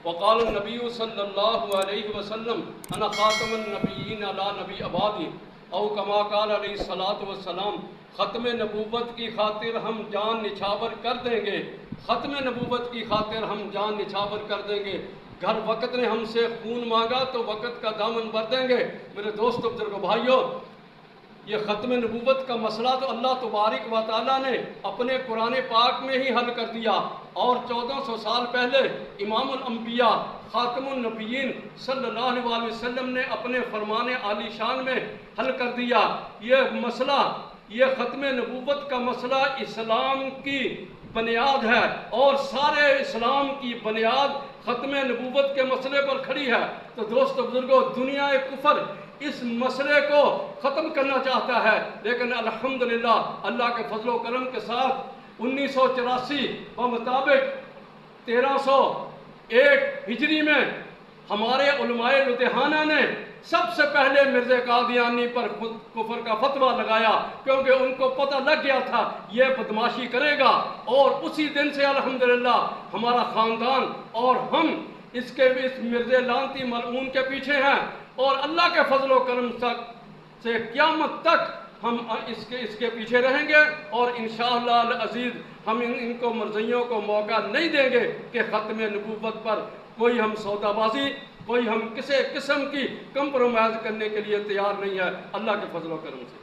وقال النبی صلی اللہ علیہ وسلم انا خاتم النبیین لا نبی آبادی او کما قال علیہ الصلوۃ والسلام، ختم نبوت کی خاطر ہم جان نچھاور کر دیں گے، ختم نبوت کی خاطر ہم جان نچھاور کر دیں گے۔ گھر وقت نے ہم سے خون مانگا تو وقت کا دامن بھر دیں گے۔ میرے دوستو، بزرگو، بھائیو، یہ ختم نبوت کا مسئلہ تو اللہ تبارک و تعالیٰ نے اپنے قرآن پاک میں ہی حل کر دیا، اور 1400 سال پہلے امام الانبیاء خاتم النبیین صلی اللہ علیہ وسلم نے اپنے فرمان عالی شان میں حل کر دیا۔ یہ مسئلہ، یہ ختم نبوت کا مسئلہ اسلام کی بنیاد ہے، اور سارے اسلام کی بنیاد ختم نبوت کے مسئلے پر کھڑی ہے۔ تو دوستو، بزرگو، دنیا کفر اس مسئلے کو ختم کرنا چاہتا ہے، لیکن الحمدللہ اللہ کے فضل و کرم کے ساتھ 1984 بمطابق 1301 ہجری میں ہمارے علماء لدھیانہ نے سب سے پہلے مرزا قادیانی پر کفر کا فتویٰ لگایا، کیونکہ ان کو پتہ لگ گیا تھا یہ بدماشی کرے گا، اور اسی دن سے الحمدللہ ہمارا خاندان اور ہم اس مرزا لعنتی ملعون کے پیچھے ہیں، اور اللہ کے فضل و کرم سے قیامت تک ہم اس کے پیچھے رہیں گے، اور انشاءاللہ العزیز ہم ان کو مرزائیوں کو موقع نہیں دیں گے کہ ختم نبوت پر کوئی ہم سودا بازی، کوئی ہم کسی قسم کی کمپرومائز کرنے کے لیے تیار نہیں ہے، اللہ کے فضل و کرم سے۔